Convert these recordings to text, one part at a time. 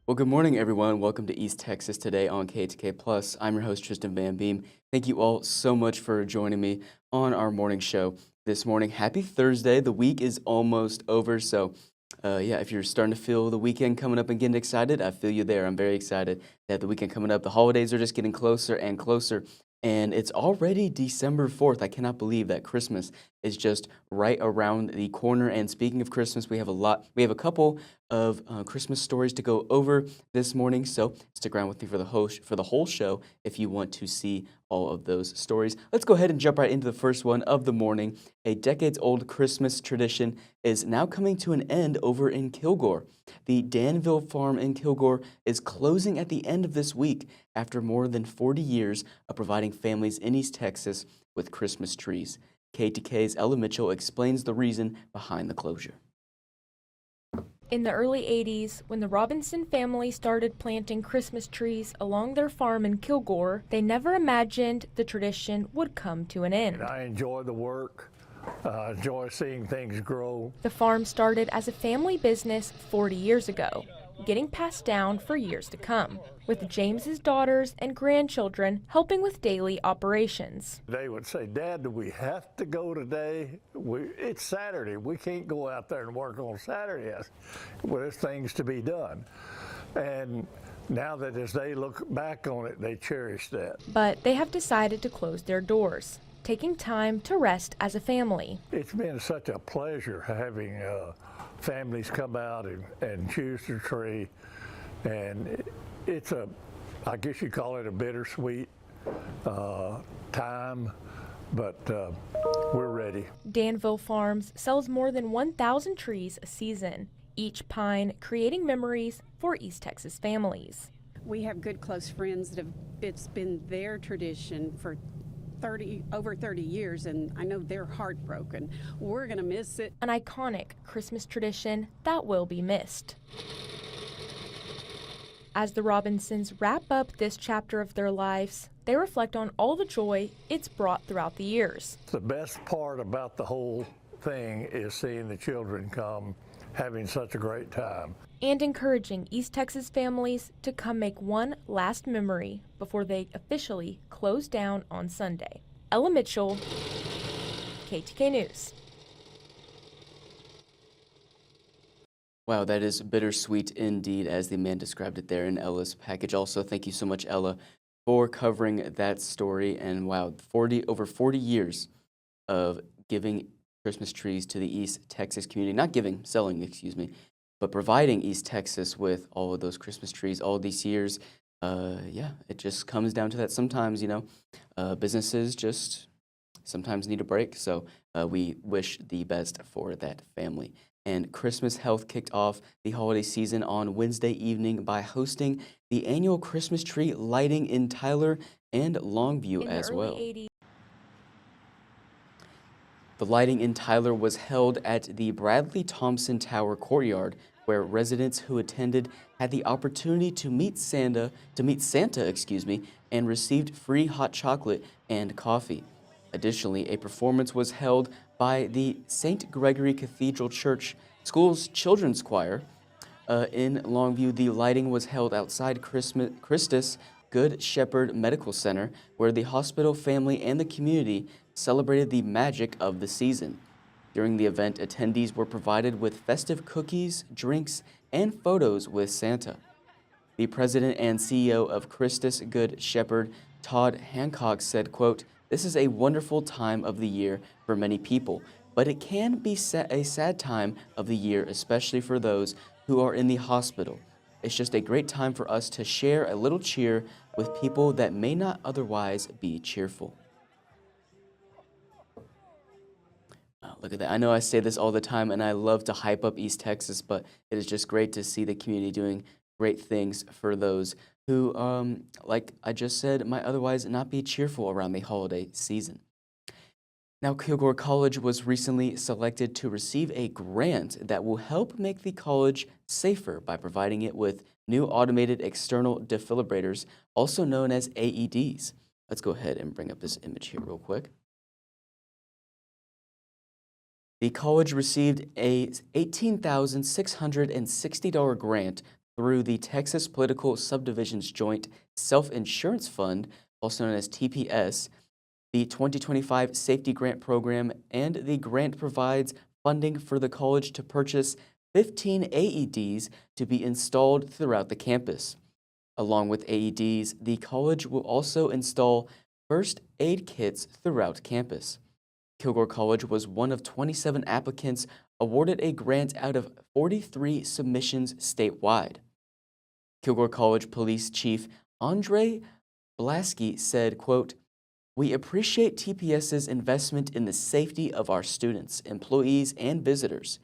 Well, good morning, everyone. Welcome to East Texas Today on KETK Plus. I'm your host, Tristan Van Beem. Thank you all so much for joining me on our morning show this morning. Happy Thursday. The week is almost over, so if you're starting to feel the weekend coming up and getting excited, I feel you there. I'm very excited that the weekend coming up. The holidays are just getting closer and closer, and it's already December 4th. I cannot believe that Christmas is just right around the corner. And speaking of Christmas, we have a couple of Christmas stories to go over this morning. So stick around with me for the whole show if you want to see all of those stories. Let's go ahead and jump right into the first one of the morning. A decades-old Christmas tradition is now coming to an end over in Kilgore. The Danville Farm in Kilgore is closing at the end of this week after more than 40 years of providing families in East Texas with Christmas trees. KETK's Ella Mitchell explains the reason behind the closure. In the early 80s, when the Robinson family started planting Christmas trees along their farm in Kilgore, they never imagined the tradition would come to an end. I enjoy the work. I enjoy seeing things grow. The farm started as a family business 40 years ago, getting passed down for years to come, with James's daughters and grandchildren helping with daily operations. They would say, "Dad, do we have to go today? It's Saturday. We can't go out there and work on Saturday. Well, there's things to be done." And now that as they look back on it, they cherish that. But they have decided to close their doors, taking time to rest as a family. It's been such a pleasure having families come out and choose their tree. And it's I guess you call it a bittersweet time, but we're ready. Danville Farms sells more than 1,000 trees a season, each pine creating memories for East Texas families. We have good close friends it's been their tradition for over 30 years, and I know they're heartbroken. We're going to miss it. An iconic Christmas tradition that will be missed. As the Robinsons wrap up this chapter of their lives, they reflect on all the joy it's brought throughout the years. The best part about the whole thing is seeing the children come, having such a great time. And encouraging East Texas families to come make one last memory before they officially close down on Sunday. Ella Mitchell, KETK News. Wow, that is bittersweet indeed, as the man described it there in Ella's package. Also, thank you so much, Ella, for covering that story. And wow, over 40 years of giving Christmas trees to the East Texas community. Selling, excuse me, but providing East Texas with all of those Christmas trees all these years. It just comes down to that sometimes, businesses just sometimes need a break. So we wish the best for that family. And Christmas Health kicked off the holiday season on Wednesday evening by hosting the annual Christmas tree lighting in Tyler and Longview as well. 80s. The lighting in Tyler was held at the Bradley Thompson Tower courtyard, where residents who attended had the opportunity to meet Santa, and received free hot chocolate and coffee. Additionally, a performance was held by the St. Gregory Cathedral Church School's Children's Choir. In Longview, the lighting was held outside Christus Good Shepherd Medical Center, where the hospital, family, and the community celebrated the magic of the season. During the event, attendees were provided with festive cookies, drinks, and photos with Santa. The president and CEO of Christus Good Shepherd, Todd Hancock, said, quote, "This is a wonderful time of the year for many people, but it can be a sad time of the year, especially for those who are in the hospital. It's just a great time for us to share a little cheer with people that may not otherwise be cheerful." Look at that. I know I say this all the time, and I love to hype up East Texas, but it is just great to see the community doing great things for those who, like I just said, might otherwise not be cheerful around the holiday season. Now, Kilgore College was recently selected to receive a grant that will help make the college safer by providing it with new automated external defibrillators, also known as AEDs. Let's go ahead and bring up this image here real quick. The college received a $18,660 grant through the Texas Political Subdivisions Joint Self-Insurance Fund, also known as TPS, the 2025 Safety Grant Program, and the grant provides funding for the college to purchase 15 AEDs to be installed throughout the campus. Along with AEDs, the college will also install first aid kits throughout campus. Kilgore College was one of 27 applicants awarded a grant out of 43 submissions statewide. Kilgore College Police Chief Andre Blasky said, quote, "We appreciate TPS's investment in the safety of our students, employees, and visitors.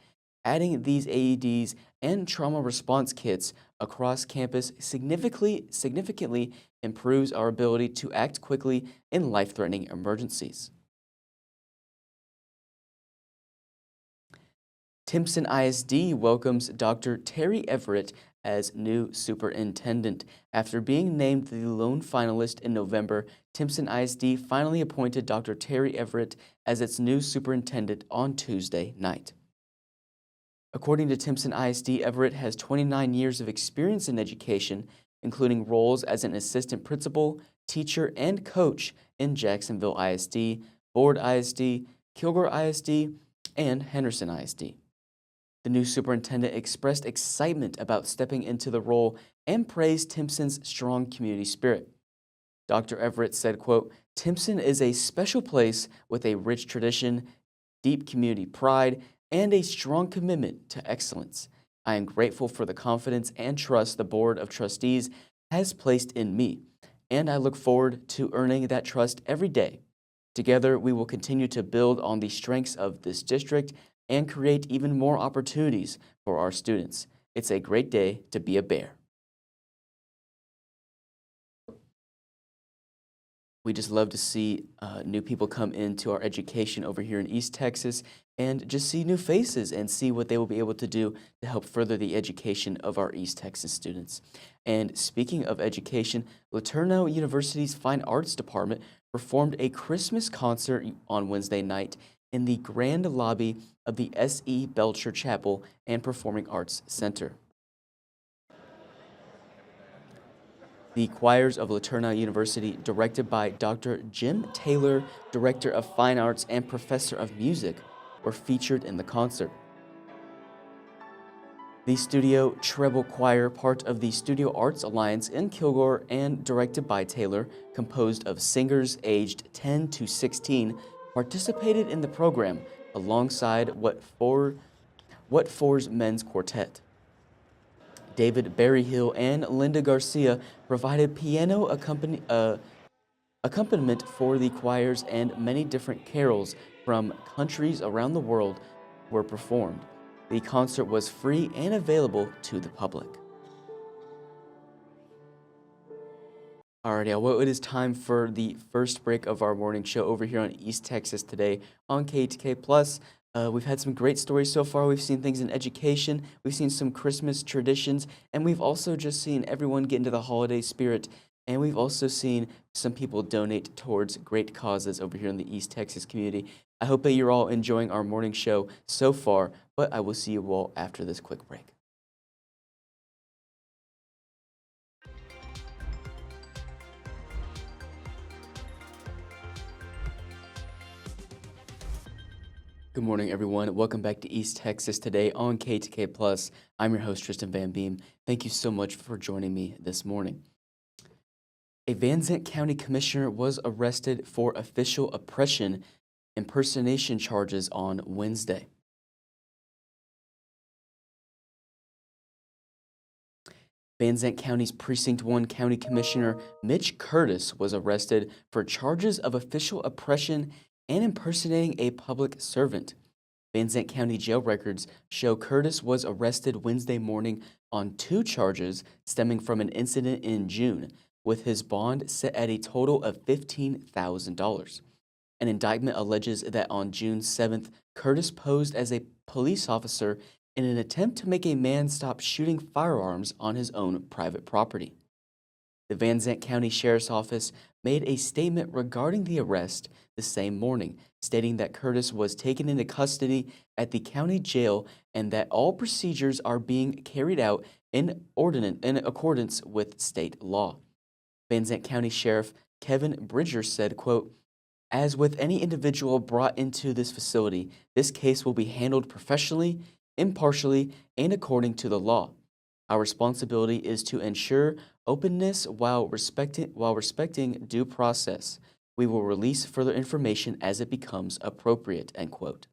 Adding these AEDs and trauma response kits across campus significantly improves our ability to act quickly in life-threatening emergencies." Timpson ISD welcomes Dr. Terry Everett as new superintendent. After being named the lone finalist in November, Timpson ISD finally appointed Dr. Terry Everett as its new superintendent on Tuesday night. According to Timpson ISD, Everett has 29 years of experience in education, including roles as an assistant principal, teacher, and coach in Jacksonville ISD, Ford ISD, Kilgore ISD, and Henderson ISD. The new superintendent expressed excitement about stepping into the role and praised Timpson's strong community spirit. Dr. Everett said, quote, "Timpson is a special place with a rich tradition, deep community pride, and a strong commitment to excellence. I am grateful for the confidence and trust the Board of Trustees has placed in me, and I look forward to earning that trust every day. Together, we will continue to build on the strengths of this district and create even more opportunities for our students. It's a great day to be a Bear." We just love to see new people come into our education over here in East Texas and just see new faces and see what they will be able to do to help further the education of our East Texas students. And speaking of education, LeTourneau University's Fine Arts Department performed a Christmas concert on Wednesday night in the grand lobby of the S.E. Belcher Chapel and Performing Arts Center. The choirs of LeTourneau University, directed by Dr. Jim Taylor, Director of Fine Arts and Professor of Music, were featured in the concert. The Studio Treble Choir, part of the Studio Arts Alliance in Kilgore and directed by Taylor, composed of singers aged 10 to 16, participated in the program alongside What For's Men's Quartet. David Berryhill and Linda Garcia provided piano accompaniment for the choirs, and many different carols from countries around the world were performed. The concert was free and available to the public. Alrighty, well, it is time for the first break of our morning show over here on East Texas Today on KETK Plus. We've had some great stories so far. We've seen things in education, we've seen some Christmas traditions, and we've also just seen everyone get into the holiday spirit. And we've also seen some people donate towards great causes over here in the East Texas community. I hope that you're all enjoying our morning show so far, but I will see you all after this quick break. Good morning, everyone. Welcome back to East Texas Today on KETK Plus. I'm your host, Tristan Van Beem. Thank you so much for joining me this morning. A Van Zant County commissioner was arrested for official oppression impersonation charges on Wednesday. Van Zant County's Precinct 1 County Commissioner Mitch Curtis was arrested for charges of official oppression and impersonating a public servant. Van Zant County jail records show Curtis was arrested Wednesday morning on 2 charges stemming from an incident in June, with his bond set at a total of $15,000. An indictment alleges that on June 7th, Curtis posed as a police officer in an attempt to make a man stop shooting firearms on his own private property. The Van Zant County Sheriff's Office made a statement regarding the arrest the same morning, stating that Curtis was taken into custody at the county jail and that all procedures are being carried out in accordance with state law. Van Zandt County Sheriff Kevin Bridger said, quote, "As with any individual brought into this facility, this case will be handled professionally, impartially, and according to the law. Our responsibility is to ensure openness while respecting due process. We will release further information as it becomes appropriate," end quote.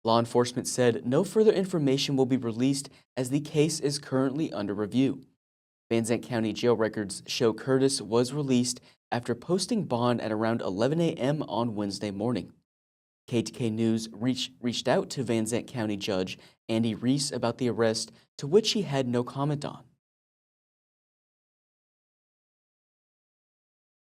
Law enforcement said no further information will be released as the case is currently under review. Van Zandt County jail records show Curtis was released after posting bond at around 11 a.m. on Wednesday morning. KETK News reached out to Van Zandt County Judge Andy Reese about the arrest, to which he had no comment on.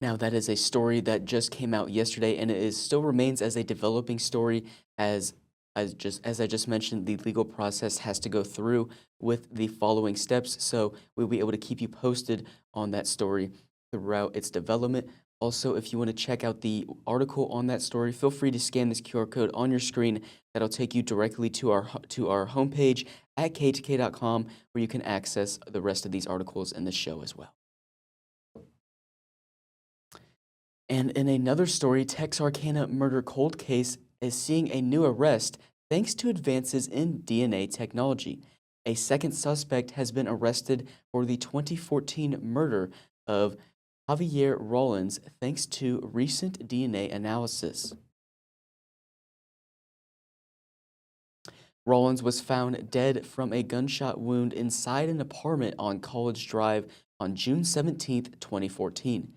Now, that is a story that just came out yesterday, and it still remains as a developing story. As I just mentioned, the legal process has to go through with the following steps, so we'll be able to keep you posted on that story throughout its development. Also, if you want to check out the article on that story, feel free to scan this QR code on your screen. That'll take you directly to our homepage at KETK.com, where you can access the rest of these articles in the show as well. And in another story, Texarkana murder cold case is seeing a new arrest thanks to advances in DNA technology. A second suspect has been arrested for the 2014 murder of Javier Rollins thanks to recent DNA analysis. Rollins was found dead from a gunshot wound inside an apartment on College Drive on June 17, 2014.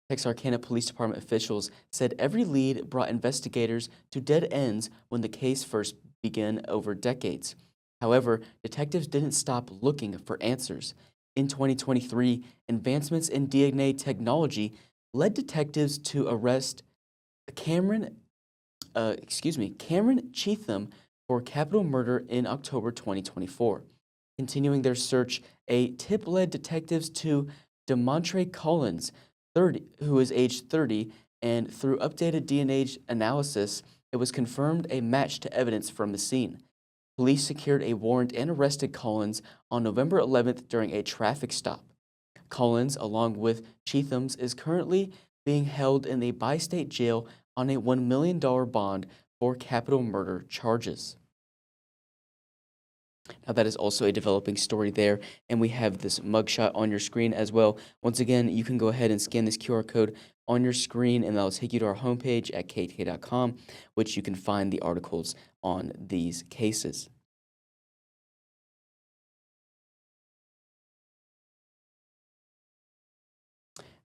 Texarkana Police Department officials said every lead brought investigators to dead ends when the case first began over decades. However, detectives didn't stop looking for answers. In 2023, advancements in DNA technology led detectives to arrest Cameron Cheatham for capital murder in October 2024. Continuing their search, a tip led detectives to DeMontre Collins, who is age 30, and through updated DNA analysis, it was confirmed a match to evidence from the scene. Police secured a warrant and arrested Collins on November 11th during a traffic stop. Collins, along with Cheatham's, is currently being held in a bi-state jail on a $1 million bond for capital murder charges. Now, that is also a developing story there, and we have this mugshot on your screen as well. Once again, you can go ahead and scan this QR code on your screen, and that'll take you to our homepage at KETK.com, which you can find the articles on these cases.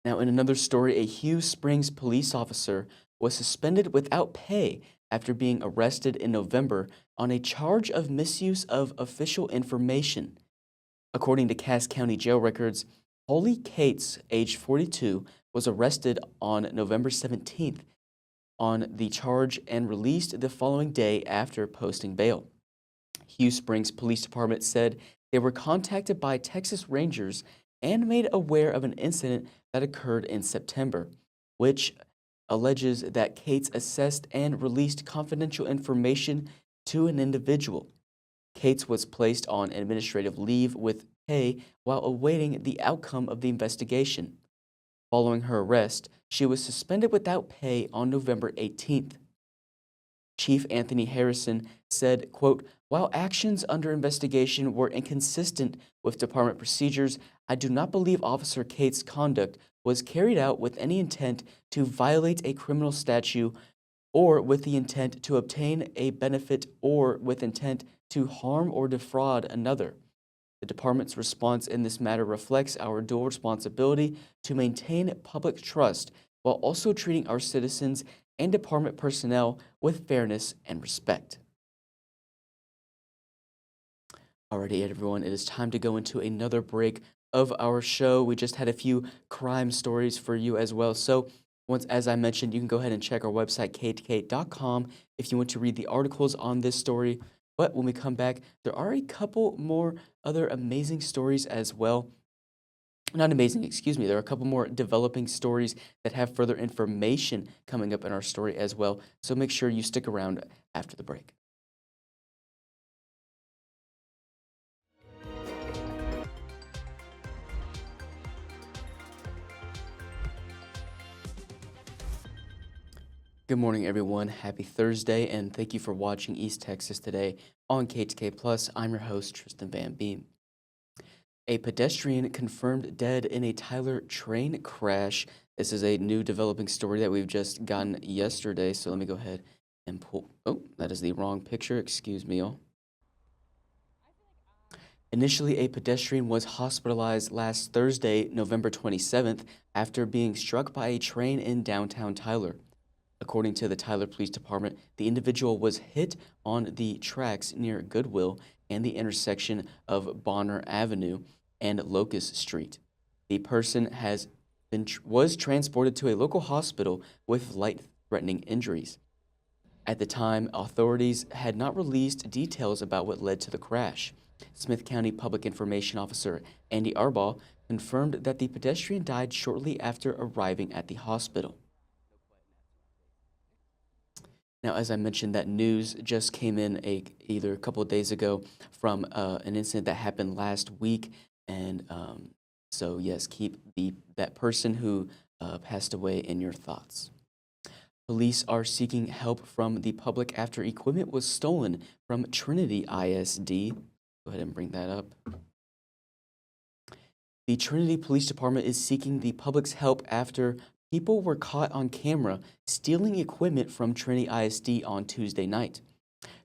Now, in another story, a Hughes Springs police officer was suspended without pay after being arrested in November on a charge of misuse of official information. According to Cass County jail records, Holly Cates, age 42, was arrested on November 17th on the charge and released the following day after posting bail. Hughes Springs Police Department said they were contacted by Texas Rangers and made aware of an incident that occurred in September, which alleges that Cates assessed and released confidential information to an individual. Cates was placed on administrative leave with pay while awaiting the outcome of the investigation. Following her arrest, she was suspended without pay on November 18th. Chief Anthony Harrison said, quote, "While actions under investigation were inconsistent with department procedures, I do not believe Officer Cates' conduct was carried out with any intent to violate a criminal statute or with the intent to obtain a benefit or with intent to harm or defraud another. The department's response in this matter reflects our dual responsibility to maintain public trust while also treating our citizens and department personnel with fairness and respect." Alrighty, everyone, it is time to go into another break of our show. We just had a few crime stories for you as well. So as I mentioned, you can go ahead and check our website, KETK.com, if you want to read the articles on this story. But when we come back, there are a couple more other amazing stories as well. Not amazing, excuse me. There are a couple more developing stories that have further information coming up in our story as well. So make sure you stick around after the break. Good morning, everyone. Happy Thursday, and thank you for watching East Texas Today on KETK Plus. I'm your host, Tristan Van Beem. A pedestrian confirmed dead in a Tyler train crash. This is a new developing story that we've just gotten yesterday, so let me go ahead and pull. Oh, that is the wrong picture. Excuse me, all. Initially, a pedestrian was hospitalized last Thursday, November 27th, after being struck by a train in downtown Tyler. According to the Tyler Police Department, the individual was hit on the tracks near Goodwill and the intersection of Bonner Avenue and Locust Street. The person was transported to a local hospital with life-threatening injuries. At the time, authorities had not released details about what led to the crash. Smith County Public Information Officer Andy Arbaugh confirmed that the pedestrian died shortly after arriving at the hospital. Now, as I mentioned, that news just came in either a couple of days ago from an incident that happened last week, and so yes, keep that person who passed away in your thoughts. Police are seeking help from the public after equipment was stolen from Trinity ISD. Go ahead and bring that up. The Trinity Police Department is seeking the public's help after people were caught on camera stealing equipment from Trinity ISD on Tuesday night.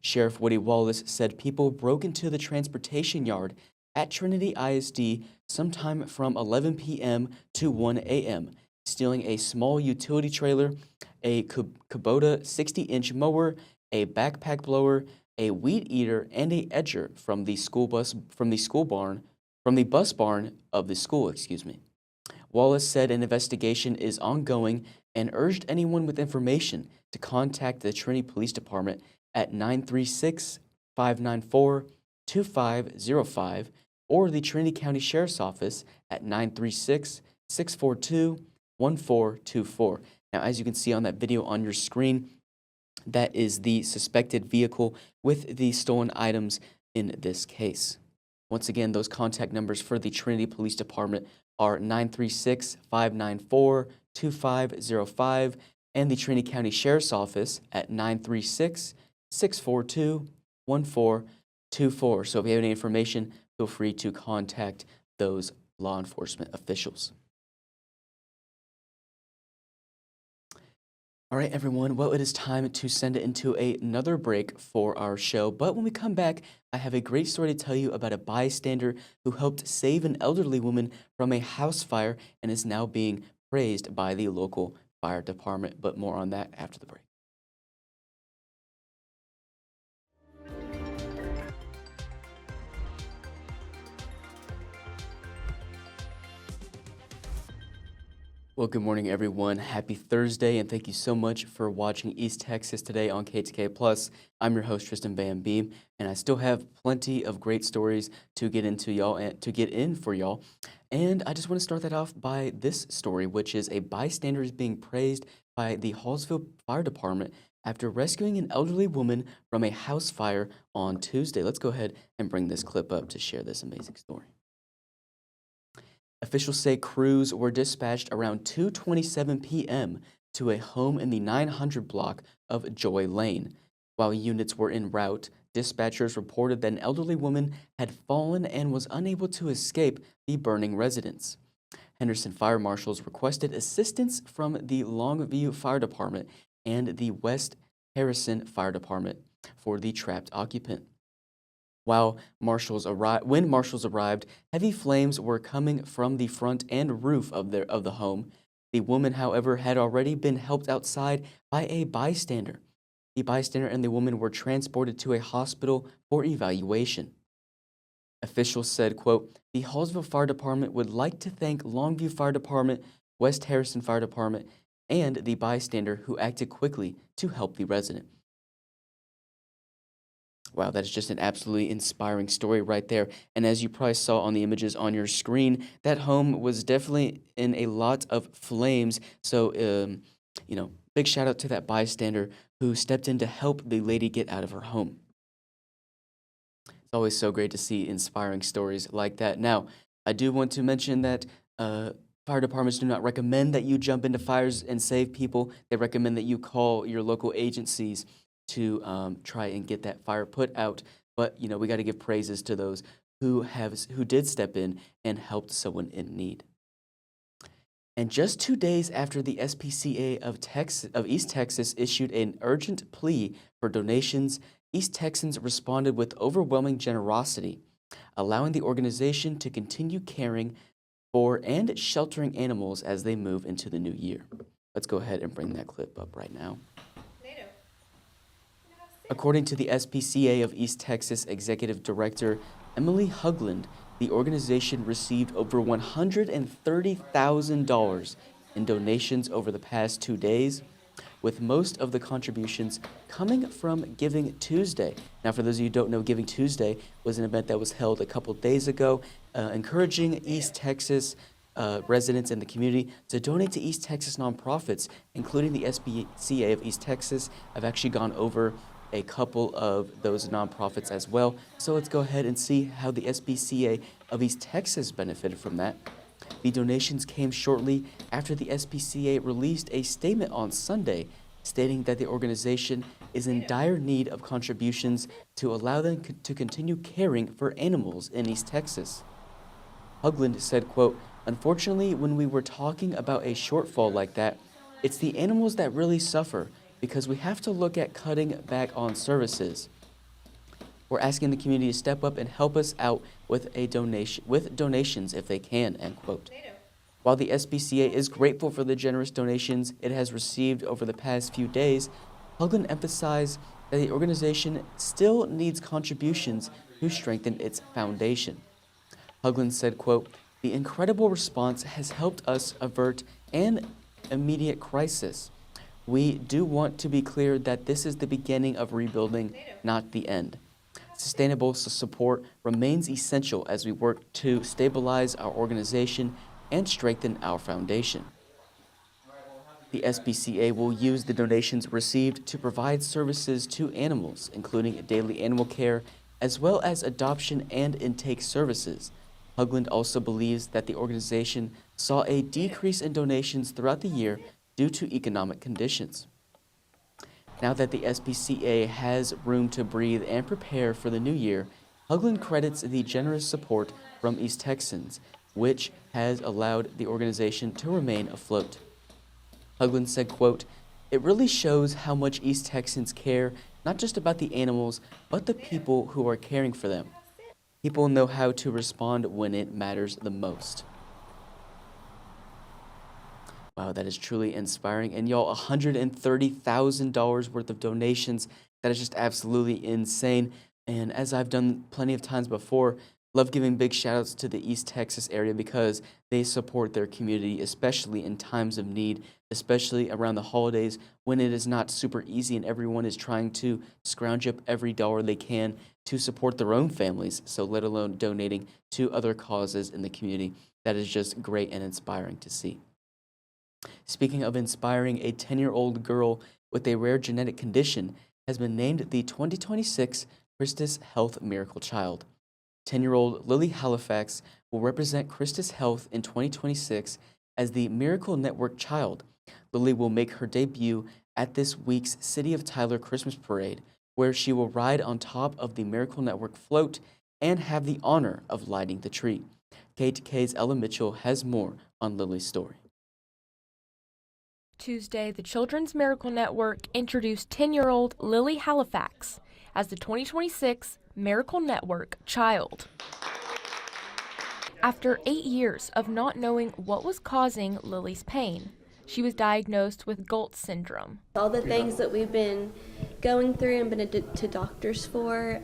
Sheriff Woody Wallace said people broke into the transportation yard at Trinity ISD sometime from 11 p.m. to 1 a.m., stealing a small utility trailer, a Kubota 60-inch mower, a backpack blower, a weed eater, and a edger from the bus barn of the school, excuse me. Wallace said an investigation is ongoing and urged anyone with information to contact the Trinity Police Department at 936-594-2505 or the Trinity County Sheriff's Office at 936-642-1424. Now, as you can see on that video on your screen, that is the suspected vehicle with the stolen items in this case. Once again, those contact numbers for the Trinity Police Department are 936-594-2505 and the Trinity County Sheriff's Office at 936-642-1424. So if you have any information, feel free to contact those law enforcement officials. All right, everyone. Well, it is time to send it into another break for our show. But when we come back, I have a great story to tell you about a bystander who helped save an elderly woman from a house fire and is now being praised by the local fire department. But more on that after the break. Well, good morning, everyone. Happy Thursday, and thank you so much for watching East Texas Today on KETK Plus. I'm your host, Tristan Van Beem, and I still have plenty of great stories to get into y'all and to get in for y'all. And I just want to start that off by this story, which is a bystander is being praised by the Hallsville Fire Department after rescuing an elderly woman from a house fire on Tuesday. Let's go ahead and bring this clip up to share this amazing story. Officials say crews were dispatched around 2:27 p.m. to a home in the 900 block of Joy Lane. While units were en route, dispatchers reported that an elderly woman had fallen and was unable to escape the burning residence. Henderson fire marshals requested assistance from the Longview Fire Department and the West Harrison Fire Department for the trapped occupant. When marshals arrived, heavy flames were coming from the front and roof of the home. The woman, however, had already been helped outside by a bystander. The bystander and the woman were transported to a hospital for evaluation. Officials said, quote, "The Hallsville Fire Department would like to thank Longview Fire Department, West Harrison Fire Department, and the bystander who acted quickly to help the resident." Wow, that is just an absolutely inspiring story right there. And as you probably saw on the images on your screen, that home was definitely in a lot of flames. So, big shout out to that bystander who stepped in to help the lady get out of her home. It's always so great to see inspiring stories like that. Now, I do want to mention that fire departments do not recommend that you jump into fires and save people. They recommend that you call your local agencies to try and get that fire put out. But we got to give praises to those who did step in and helped someone in need. And just 2 days after the SPCA of East Texas issued an urgent plea for donations, East Texans responded with overwhelming generosity, allowing the organization to continue caring for and sheltering animals as they move into the new year. Let's go ahead and bring that clip up right now. According to the SPCA of East Texas Executive Director Emily Hugland, the organization received over $130,000 in donations over the past 2 days, with most of the contributions coming from Giving Tuesday. Now, for those of you who don't know, Giving Tuesday was an event that was held a couple days ago, encouraging East Texas residents and the community to donate to East Texas nonprofits, including the SPCA of East Texas. I've actually gone over a couple of those nonprofits as well. So let's go ahead and see how the SPCA of East Texas benefited from that. The donations came shortly after the SPCA released a statement on Sunday stating that the organization is in dire need of contributions to allow them to continue caring for animals in East Texas. Hugland said, quote, "Unfortunately, when we were talking about a shortfall like that, it's the animals that really suffer because we have to look at cutting back on services. We're asking the community to step up and help us out with donations if they can," end quote. While the SPCA is grateful for the generous donations it has received over the past few days, Hugland emphasized that the organization still needs contributions to strengthen its foundation. Hugland said, quote, "The incredible response has helped us avert an immediate crisis. We do want to be clear that this is the beginning of rebuilding, not the end. Sustainable support remains essential as we work to stabilize our organization and strengthen our foundation." The SPCA will use the donations received to provide services to animals, including daily animal care, as well as adoption and intake services. Hugland also believes that the organization saw a decrease in donations throughout the year due to economic conditions. Now that the SPCA has room to breathe and prepare for the new year, Hugland credits the generous support from East Texans, which has allowed the organization to remain afloat. Hugland said, quote, "It really shows how much East Texans care not just about the animals, but the people who are caring for them. People know how to respond when it matters the most." Wow, that is truly inspiring. And y'all, $130,000 worth of donations. That is just absolutely insane. And as I've done plenty of times before, love giving big shout outs to the East Texas area because they support their community, especially in times of need, especially around the holidays when it is not super easy and everyone is trying to scrounge up every dollar they can to support their own families. So let alone donating to other causes in the community. That is just great and inspiring to see. Speaking of inspiring, a 10-year-old girl with a rare genetic condition has been named the 2026 Christus Health Miracle Child. 10-year-old Lily Halifax will represent Christus Health in 2026 as the Miracle Network Child. Lily will make her debut at this week's City of Tyler Christmas Parade, where she will ride on top of the Miracle Network float and have the honor of lighting the tree. KETK's Ella Mitchell has more on Lily's story. Tuesday, the Children's Miracle Network introduced 10-year-old Lily Halifax as the 2026 Miracle Network Child. After 8 years of not knowing what was causing Lily's pain, she was diagnosed with Gault syndrome. All the things that we've been going through and been to doctors for,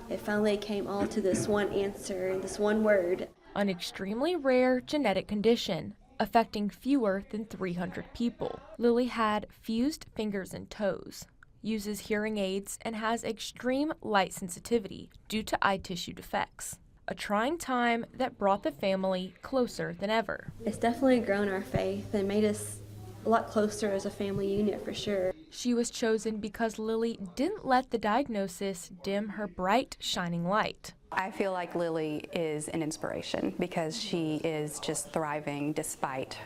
it finally came all to this one answer, this one word. An extremely rare genetic condition affecting fewer than 300 people. Lily had fused fingers and toes, uses hearing aids, and has extreme light sensitivity due to eye tissue defects. A trying time that brought the family closer than ever. It's definitely grown our faith and made us a lot closer as a family unit for sure. She was chosen because Lily didn't let the diagnosis dim her bright, shining light. I feel like Lily is an inspiration because she is just thriving despite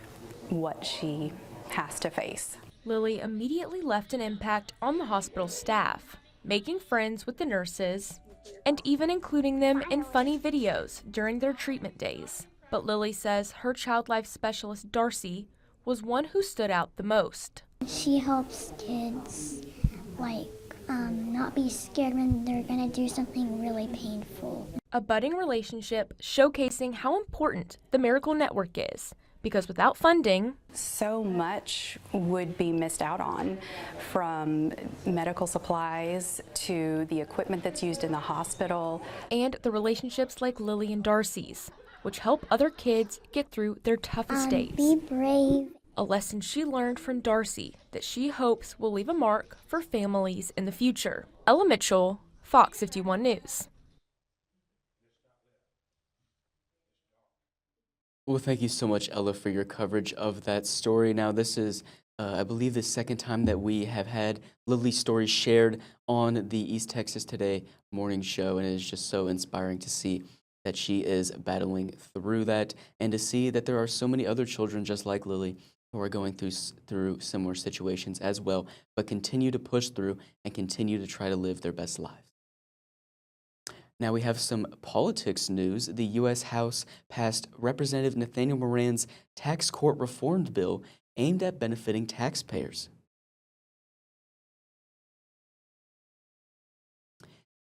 what she has to face. Lily immediately left an impact on the hospital staff, making friends with the nurses and even including them in funny videos during their treatment days. But Lily says her child life specialist, Darcy, was one who stood out the most. She helps kids not be scared when they're gonna do something really painful. A budding relationship showcasing how important the Miracle Network is, because without funding, so much would be missed out on, from medical supplies to the equipment that's used in the hospital. And the relationships like Lily and Darcy's, which help other kids get through their toughest days. Be brave. A lesson she learned from Darcy that she hopes will leave a mark for families in the future. Ella Mitchell, Fox 51 News. Well, thank you so much, Ella, for your coverage of that story. Now, this is, I believe, the second time that we have had Lily's story shared on the East Texas Today morning show, and it is just so inspiring to see that she is battling through that, and to see that there are so many other children just like Lily who are going through similar situations as well, but continue to push through and continue to try to live their best lives. Now we have some politics news. The U.S. House passed Representative Nathaniel Moran's tax court reform bill aimed at benefiting taxpayers.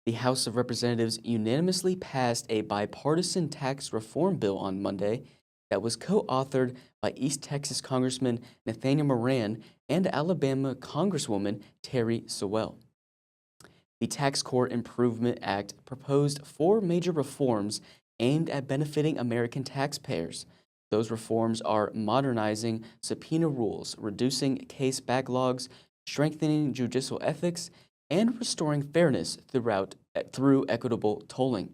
The House of Representatives unanimously passed a bipartisan tax reform bill on Monday that was co-authored by East Texas Congressman Nathaniel Moran and Alabama Congresswoman Terry Sewell. The Tax Court Improvement Act proposed 4 major reforms aimed at benefiting American taxpayers. Those reforms are modernizing subpoena rules, reducing case backlogs, strengthening judicial ethics, and restoring fairness through equitable tolling.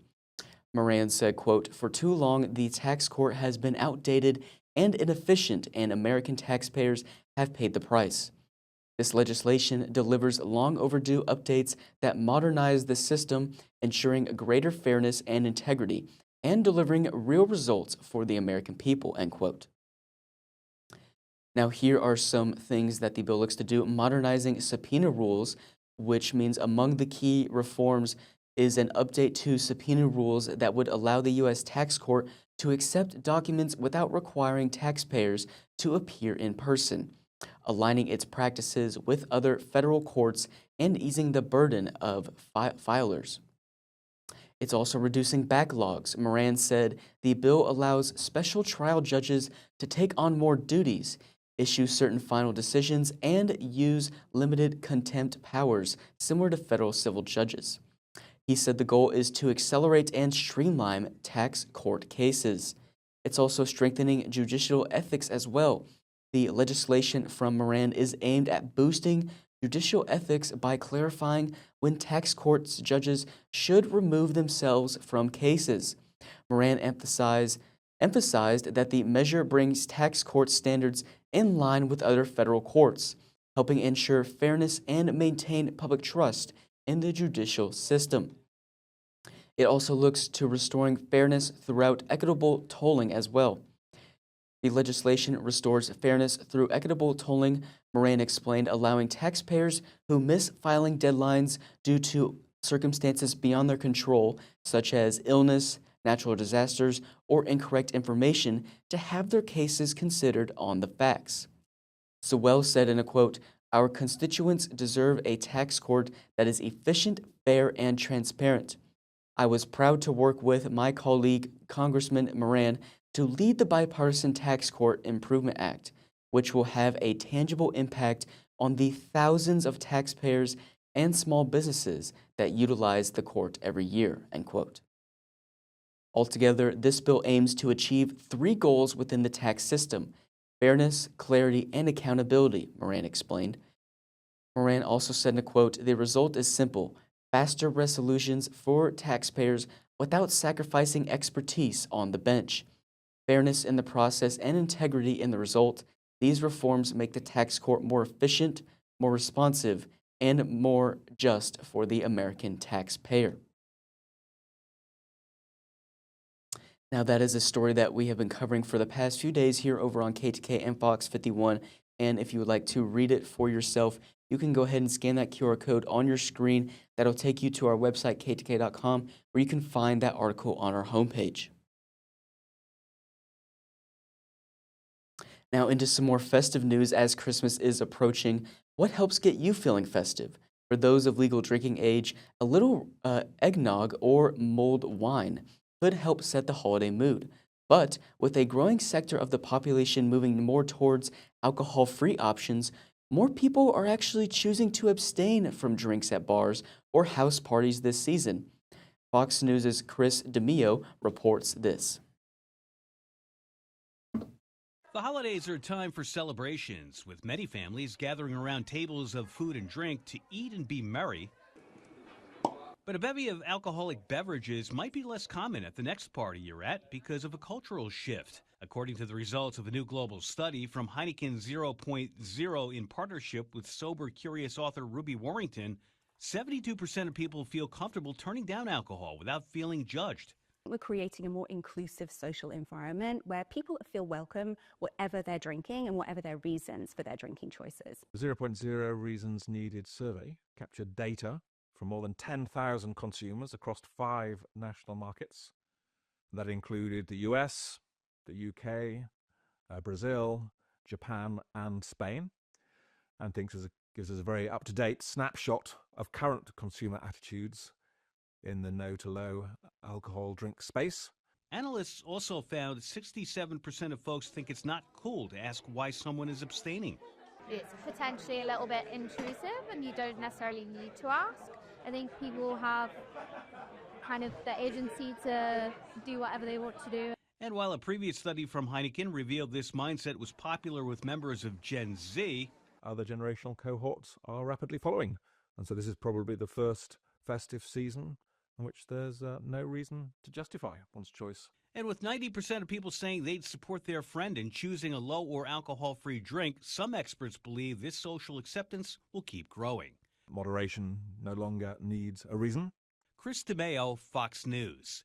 Moran said, quote, "For too long, the tax court has been outdated and inefficient, and American taxpayers have paid the price. This legislation delivers long overdue updates that modernize the system, ensuring greater fairness and integrity, and delivering real results for the American people," end quote. Now, here are some things that the bill looks to do. Modernizing subpoena rules, which means among the key reforms is an update to subpoena rules that would allow the U.S. tax court to accept documents without requiring taxpayers to appear in person, aligning its practices with other federal courts and easing the burden of filers. It's also reducing backlogs. Moran said the bill allows special trial judges to take on more duties, issue certain final decisions, and use limited contempt powers similar to federal civil judges. He said the goal is to accelerate and streamline tax court cases. It's also strengthening judicial ethics as well. The legislation from Moran is aimed at boosting judicial ethics by clarifying when tax courts judges should remove themselves from cases. Moran emphasized that the measure brings tax court standards in line with other federal courts, helping ensure fairness and maintain public trust in the judicial system. It also looks to restoring fairness throughout equitable tolling as well. The legislation restores fairness through equitable tolling, Moran explained, allowing taxpayers who miss filing deadlines due to circumstances beyond their control, such as illness, natural disasters, or incorrect information, to have their cases considered on the facts. Sewell said in a quote, "Our constituents deserve a tax court that is efficient, fair, and transparent. I was proud to work with my colleague, Congressman Moran, to lead the Bipartisan Tax Court Improvement Act, which will have a tangible impact on the thousands of taxpayers and small businesses that utilize the court every year," end quote. Altogether, this bill aims to achieve 3 goals within the tax system: fairness, clarity, and accountability, Moran explained. Moran also said in a quote, "The result is simple: faster resolutions for taxpayers without sacrificing expertise on the bench. Fairness in the process and integrity in the result. These reforms make the tax court more efficient, more responsive, and more just for the American taxpayer." Now, that is a story that we have been covering for the past few days here over on KETK and Fox 51. And if you would like to read it for yourself, you can go ahead and scan that QR code on your screen. That'll take you to our website, KETK.com, where you can find that article on our homepage. Now, into some more festive news as Christmas is approaching. What helps get you feeling festive? For those of legal drinking age, a little eggnog or mulled wine could help set the holiday mood. But with a growing sector of the population moving more towards alcohol-free options, more people are actually choosing to abstain from drinks at bars or house parties this season. Fox News' Chris DeMio reports this. The holidays are a time for celebrations, with many families gathering around tables of food and drink to eat and be merry. But a bevy of alcoholic beverages might be less common at the next party you're at because of a cultural shift. According to the results of a new global study from Heineken 0.0 in partnership with sober, curious author Ruby Warrington, 72% of people feel comfortable turning down alcohol without feeling judged. We're creating a more inclusive social environment where people feel welcome whatever they're drinking and whatever their reasons for their drinking choices. The 0.0 Reasons Needed survey captured data from more than 10,000 consumers across 5 national markets. That included the US, the UK, Brazil, Japan, and Spain, and gives us a very up-to-date snapshot of current consumer attitudes in the no to low alcohol drink space. Analysts also found 67% of folks think it's not cool to ask why someone is abstaining. It's potentially a little bit intrusive and you don't necessarily need to ask. I think people have kind of the agency to do whatever they want to do. And while a previous study from Heineken revealed this mindset was popular with members of Gen Z, other generational cohorts are rapidly following. And so this is probably the first festive season in which there's no reason to justify one's choice. And with 90% of people saying they'd support their friend in choosing a low or alcohol-free drink, some experts believe this social acceptance will keep growing. Moderation no longer needs a reason. Chris DeMeo, Fox News.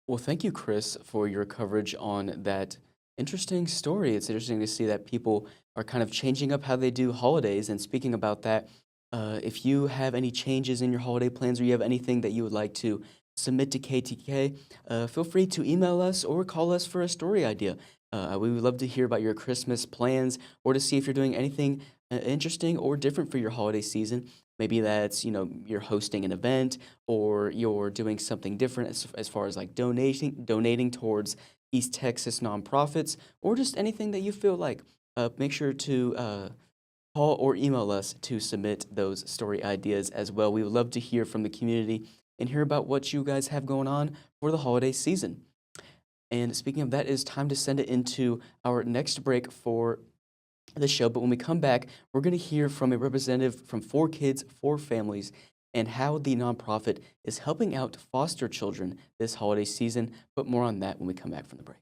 Well, thank you, Chris, for your coverage on that interesting story. It's interesting to see that people are kind of changing up how they do holidays. And speaking about that, if you have any changes in your holiday plans or you have anything that you would like to submit to KTK, feel free to email us or call us for a story idea. We would love to hear about your Christmas plans or to see if you're doing anything interesting or different for your holiday season. Maybe that's, you're hosting an event or you're doing something different as far as like donating towards East Texas nonprofits or just anything that you feel like. Make sure to call or email us to submit those story ideas as well. We would love to hear from the community and hear about what you guys have going on for the holiday season. And speaking of that, it's time to send it into our next break for the show. But when we come back, we're going to hear from a representative from 4Kids, 4 Families, and how the nonprofit is helping out foster children this holiday season. But more on that when we come back from the break.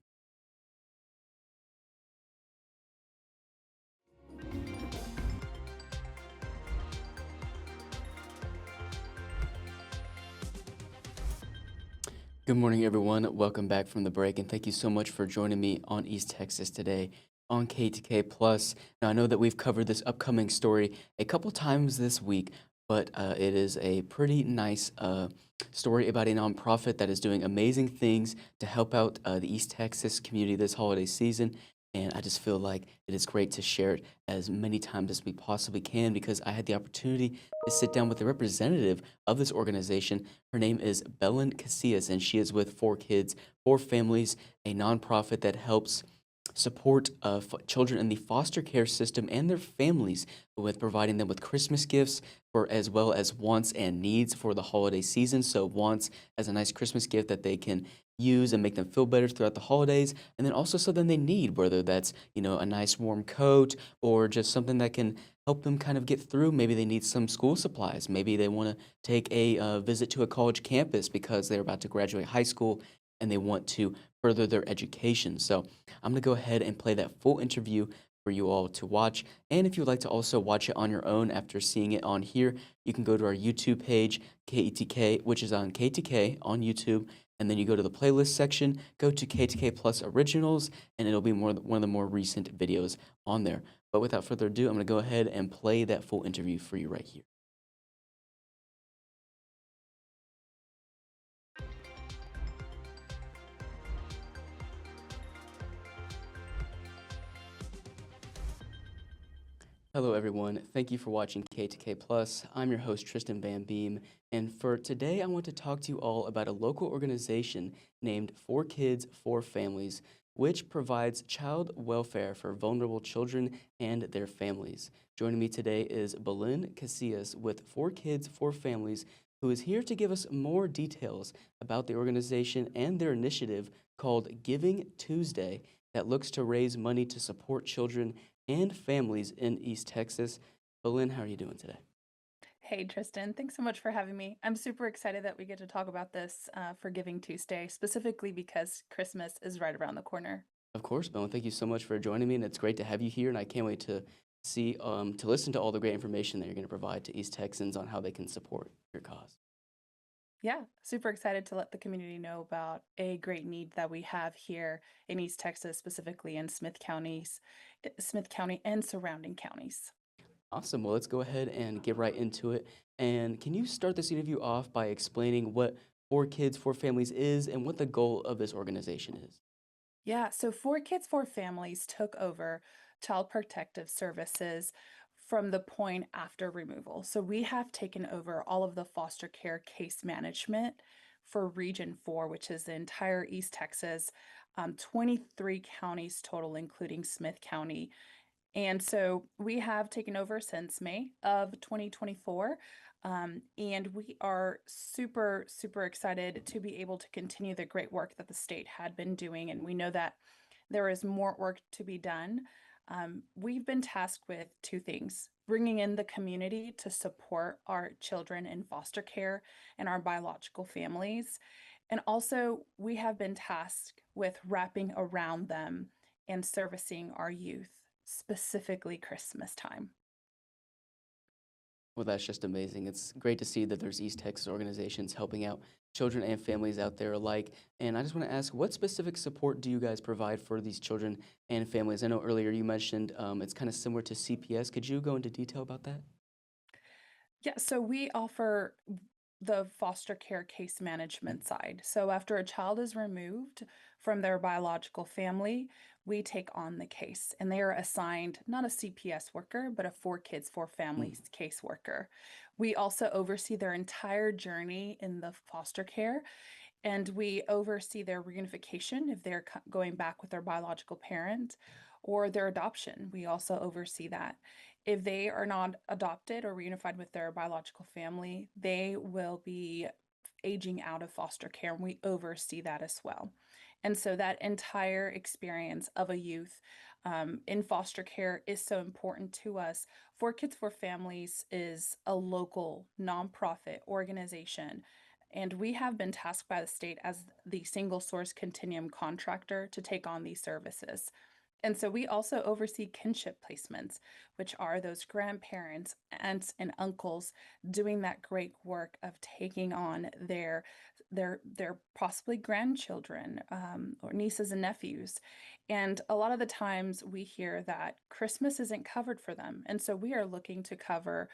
Good morning, everyone. Welcome back from the break, and thank you so much for joining me on East Texas today on KTK Plus. Now, I know that we've covered this upcoming story a couple times this week, but it is a pretty nice story about a nonprofit that is doing amazing things to help out the East Texas community this holiday season. And I just feel like it is great to share it as many times as we possibly can because I had the opportunity to sit down with a representative of this organization. Her name is Belen Casillas, and she is with 4Kids, 4 Families, a nonprofit that helps support children in the foster care system and their families with providing them with Christmas gifts as well as wants and needs for the holiday season. So wants as a nice Christmas gift that they can use and make them feel better throughout the holidays, and then also something they need, whether that's, a nice warm coat or just something that can help them kind of get through. Maybe they need some school supplies. Maybe they want to take a visit to a college campus because they're about to graduate high school and they want to further their education. So I'm going to go ahead and play that full interview for you all to watch. And if you would like to also watch it on your own after seeing it on here, you can go to our YouTube page, KETK, which is on KTK on YouTube. And then you go to the playlist section, go to KTK Plus Originals, and it'll be one of the more recent videos on there. But without further ado, I'm going to go ahead and play that full interview for you right here. Hello everyone, thank you for watching KTK Plus. I'm your host Tristan Van Beam, and for today I want to talk to you all about a local organization named 4Kids 4 Families, which provides child welfare for vulnerable children and their families. Joining me today is Belen Casillas with 4Kids 4 Families, who is here to give us more details about the organization and their initiative called Giving Tuesday that looks to raise money to support children and families in East Texas. Belen, how are you doing today? Hey, Tristan. Thanks so much for having me. I'm super excited that we get to talk about this for Giving Tuesday, specifically because Christmas is right around the corner. Of course, Belen. Thank you so much for joining me, and it's great to have you here, and I can't wait to listen to all the great information that you're going to provide to East Texans on how they can support your cause. Yeah, super excited to let the community know about a great need that we have here in East Texas, specifically in Smith County and surrounding counties. Awesome. Well, let's go ahead and get right into it. And can you start this interview off by explaining what 4Kids 4 Families is and what the goal of this organization is? Yeah, so 4Kids 4 Families took over Child Protective Services from the point after removal. So we have taken over all of the foster care case management for Region 4, which is the entire East Texas, 23 counties total, including Smith County. And so we have taken over since May of 2024. And we are super, super excited to be able to continue the great work that the state had been doing. And we know that there is more work to be done. We've been tasked with two things: bringing in the community to support our children in foster care and our biological families. And also, we have been tasked with wrapping around them and servicing our youth, specifically Christmas time. Well, that's just amazing. It's great to see that there's East Texas organizations helping out children and families out there alike. And I just want to ask, what specific support do you guys provide for these children and families? I know earlier you mentioned it's kind of similar to CPS. Could you go into detail about that? Yeah, so we offer the foster care case management side. So after a child is removed from their biological family, we take on the case, and they are assigned not a CPS worker, but a 4Kids 4 Families caseworker. We also oversee their entire journey in the foster care, and we oversee their reunification if they're going back with their biological parent, or their adoption. We also oversee that. If they are not adopted or reunified with their biological family, they will be aging out of foster care, and we oversee that as well. And so that entire experience of a youth in foster care is so important to us. 4Kids 4 Families is a local nonprofit organization, and we have been tasked by the state as the single source continuum contractor to take on these services. And so we also oversee kinship placements, which are those grandparents, aunts, and uncles doing that great work of taking on their possibly grandchildren, or nieces and nephews. And a lot of the times we hear that Christmas isn't covered for them. And so we are looking to cover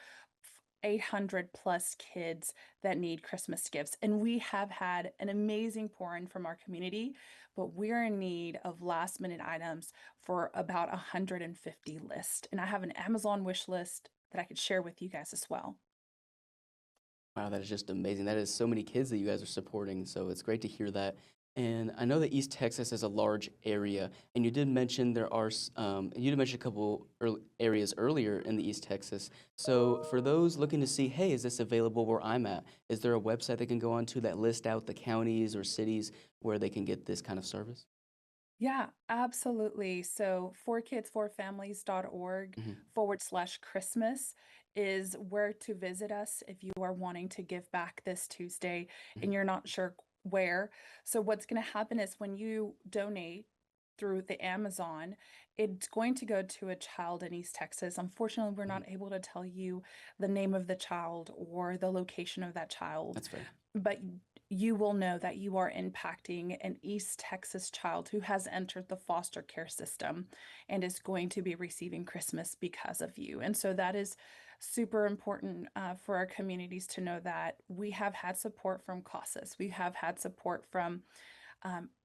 800 plus kids that need Christmas gifts. And we have had an amazing pour in from our community, but we're in need of last minute items for about 150 list. And I have an Amazon wish list that I could share with you guys as well. Wow, that is just amazing. That is so many kids that you guys are supporting. So it's great to hear that. And I know that East Texas is a large area, and you did mention you did mention a couple areas earlier in the East Texas. So for those looking to see, hey, is this available where I'm at? Is there a website they can go on to that list out the counties or cities where they can get this kind of service? Yeah, absolutely. So 4kids4families.org Hmm. /Christmas is where to visit us if you are wanting to give back this Tuesday Hmm. and you're not sure where. So what's going to happen is when you donate through the Amazon, it's going to go to a child in East Texas. Unfortunately, we're Hmm. not able to tell you the name of the child or the location of that child, That's fair. but you will know that you are impacting an East Texas child who has entered the foster care system and is going to be receiving Christmas because of you. And so that is super important for our communities to know that we have had support from CASAS. We have had support from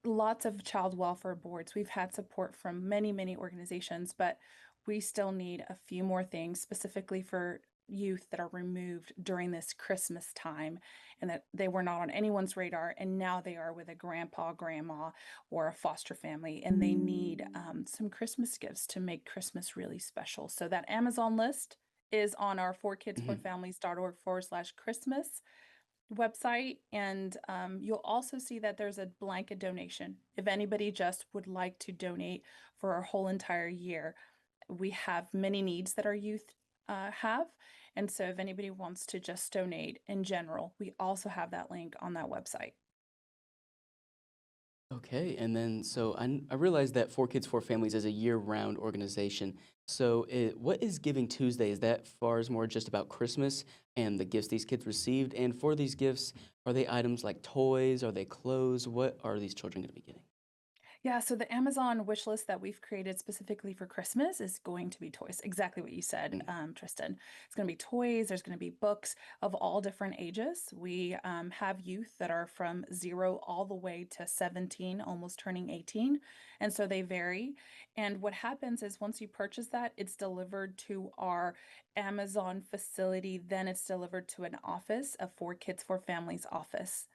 lots of child welfare boards. We've had support from many, many organizations, but we still need a few more things specifically for youth that are removed during this Christmas time and that they were not on anyone's radar and now they are with a grandpa, grandma, or a foster family and they need some Christmas gifts to make Christmas really special. So that Amazon list is on our Hmm. 4kids4families.org /Christmas website, and you'll also see that there's a blanket donation. If anybody just would like to donate for our whole entire year, we have many needs that our youth have. And so if anybody wants to just donate in general, we also have that link on that website. Okay, and then I realized that Four Kids, Four Families is a year-round organization. So what is Giving Tuesday? Is that far as more just about Christmas and the gifts these kids received? And for these gifts, are they items like toys? Are they clothes? What are these children going to be getting? Yeah, so the Amazon wish list that we've created specifically for Christmas is going to be toys. Exactly what you said, Mm. Tristan. It's going to be toys. There's going to be books of all different ages. We have youth that are from 0 all the way to 17, almost turning 18. And so they vary. And what happens is once you purchase that, it's delivered to our Amazon facility. Then it's delivered to an office, a Four Kids, Four Families office.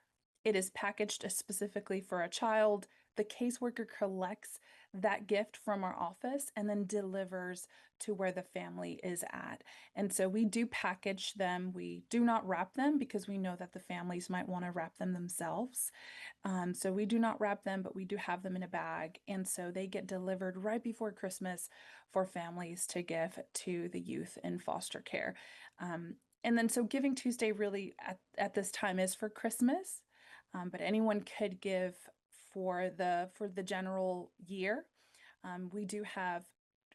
It is packaged specifically for a child. The caseworker collects that gift from our office and then delivers to where the family is at. And so we do package them. We do not wrap them because we know that the families might want to wrap them themselves. So we do not wrap them, but we do have them in a bag. And so they get delivered right before Christmas for families to give to the youth in foster care. And then so Giving Tuesday really at this time is for Christmas, but anyone could give for the general year. We do have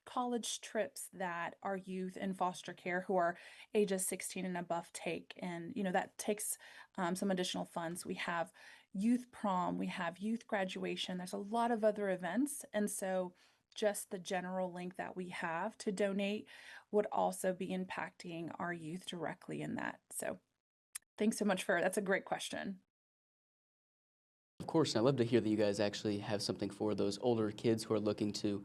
college trips that our youth in foster care who are ages 16 and above take, and that takes some additional funds. We have youth prom, we have youth graduation. There's a lot of other events, and so just the general link that we have to donate would also be impacting our youth directly in that. So thanks so much for that's a great question. Of course, and I love to hear that you guys actually have something for those older kids who are looking to,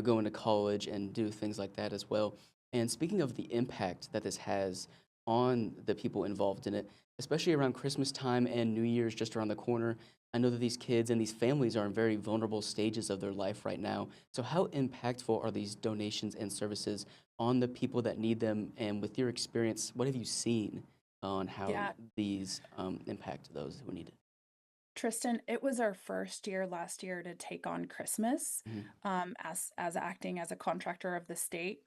go into college and do things like that as well. And speaking of the impact that this has on the people involved in it, especially around Christmas time and New Year's just around the corner, I know that these kids and these families are in very vulnerable stages of their life right now. So how impactful are these donations and services on the people that need them? And with your experience, what have you seen on how Yeah, these impact those who need it? Tristan, it was our first year last year to take on Christmas Mhm. as acting as a contractor of the state.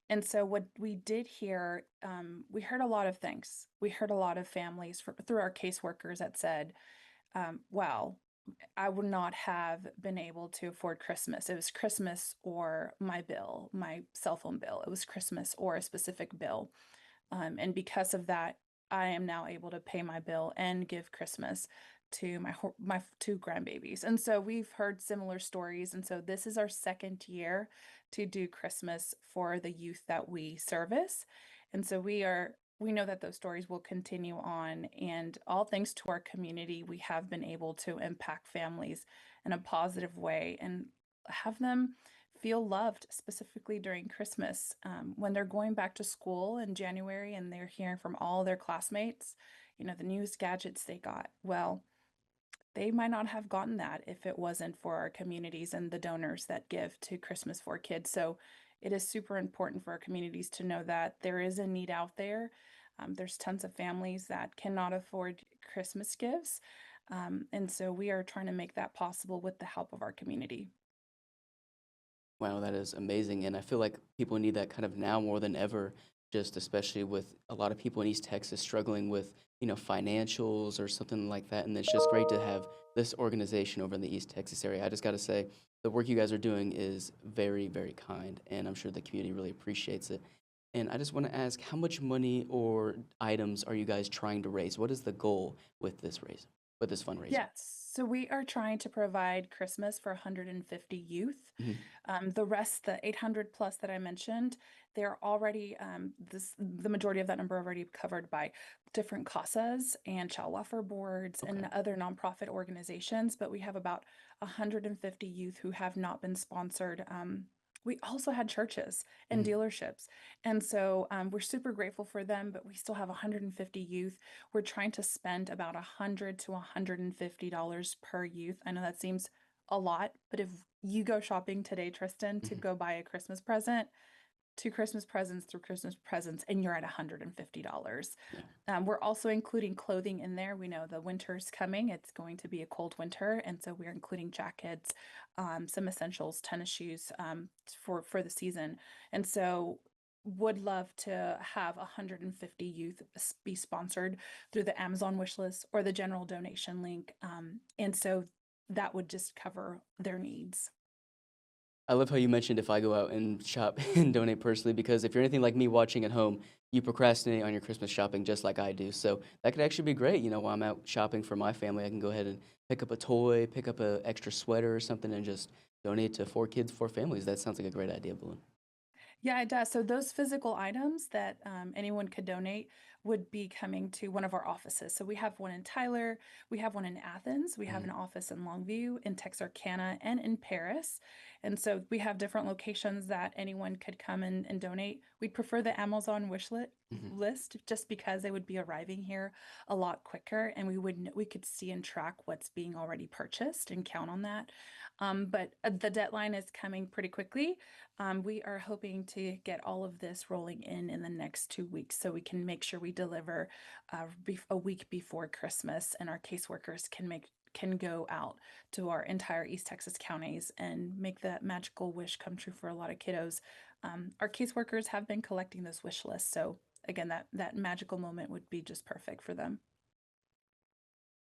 And so what we did here, we heard a lot of things. We heard a lot of families through our caseworkers that said, "Wow, I would not have been able to afford Christmas. It was Christmas or my bill, my cell phone bill. It was Christmas or a specific bill." And because of that, I am now able to pay my bill and give Christmas to my two grandbabies. And so we've heard similar stories. And so this is our second year to do Christmas for the youth that we service. And so we know that those stories will continue on. And all thanks to our community, we have been able to impact families in a positive way and have them feel loved, specifically during Christmas. When they're going back to school in January and they're hearing from all their classmates, the newest gadgets they got. Well, they might not have gotten that if it wasn't for our communities and the donors that give to Christmas for Kids. So it is super important for our communities to know that there is a need out there. There's tons of families that cannot afford Christmas gifts. And so we are trying to make that possible with the help of our community. Wow, that is amazing. And I feel like people need that kind of now more than ever, just especially with a lot of people in East Texas struggling with, financials or something like that. And it's just great to have this organization over in the East Texas area. I just got to say, the work you guys are doing is very, very kind, and I'm sure the community really appreciates it. And I just want to ask, how much money or items are you guys trying to raise? What is the goal with this fundraiser? Yes, so we are trying to provide Christmas for 150 youth. Mhm. The rest, the 800 plus that I mentioned, they're already, the majority of that number already covered by different CASAs and child welfare boards and other nonprofit organizations, but we have about 150 youth who have not been sponsored. We also had churches and Mhm. dealerships. And so we're super grateful for them, but we still have 150 youth. We're trying to spend about $100 to $150 per youth. I know that seems a lot, but if you go shopping today, Tristan, to Mhm. go buy a Christmas present, two Christmas presents, through Christmas presents, and you're at $150. Yeah. We're also including clothing in there. We know the winter's coming. It's going to be a cold winter, and so we're including jackets, some essentials, tennis shoes for the season. And so would love to have 150 youth be sponsored through the Amazon wish list or the general donation link. And so that would just cover their needs. I love how you mentioned if I go out and shop and donate personally, because if you're anything like me watching at home, you procrastinate on your Christmas shopping just like I do. So that could actually be great. While I'm out shopping for my family, I can go ahead and pick up a toy, pick up an extra sweater or something, and just donate to 4 kids, 4 families. That sounds like a great idea, Balloon. Yeah, it does. So those physical items that anyone could donate would be coming to one of our offices. So we have one in Tyler, we have one in Athens, we have an office in Longview, in Texarkana, and in Paris. And so we have different locations that anyone could come and donate. We'd prefer the Amazon list just because they would be arriving here a lot quicker, and we could see and track what's being already purchased and count on that. But the deadline is coming pretty quickly. We are hoping to get all of this rolling in the next 2 weeks so we can make sure we deliver a week before Christmas, and our caseworkers can go out to our entire East Texas counties and make that magical wish come true for a lot of kiddos. Our caseworkers have been collecting this wish list, so again, that magical moment would be just perfect for them.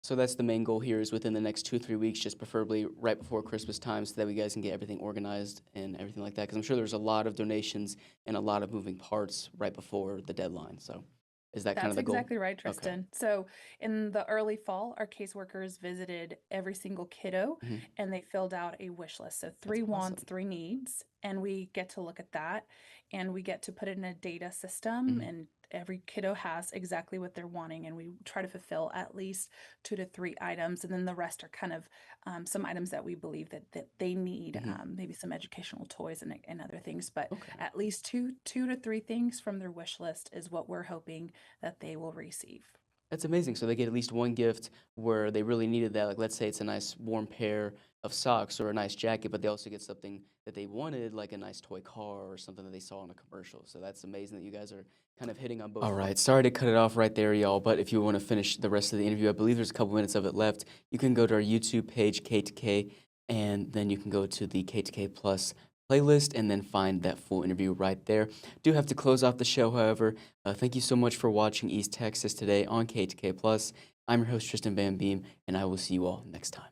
So that's the main goal here, is within the next 2, 3 weeks, just preferably right before Christmas time, so that we guys can get everything organized and everything like that. Because I'm sure there's a lot of donations and a lot of moving parts right before the deadline. So is that kind of That's the goal? exactly right, Tristan. So in the early fall, our caseworkers visited every single kiddo Mhm. and they filled out a wish list. So 3 wants, awesome. 3 needs, and we get to look at that and we get to put it in a data system, Mhm. and every kiddo has exactly what they're wanting, and we try to fulfill at least 2 to 3 items, and then the rest are kind of some items that we believe that they need, Mhm. maybe some educational toys and other things, but Okay. at least two to three things from their wish list is what we're hoping that they will receive. That's amazing. So they get at least one gift where they really needed that. Like, let's say it's a nice warm pair of socks or a nice jacket, but they also get something that they wanted, like a nice toy car or something that they saw in a commercial. So that's amazing that you guys are kind of hitting on both. All right. Sorry to cut it off right there, y'all, but if you want to finish the rest of the interview, I believe there's a couple minutes of it left. You can go to our YouTube page, KETK, and then you can go to the KETK Plus playlist and then find that full interview right there. Do have to close off the show, however. Thank you so much for watching East Texas today on KETK Plus. I'm your host, Tristan Van Beam, and I will see you all next time.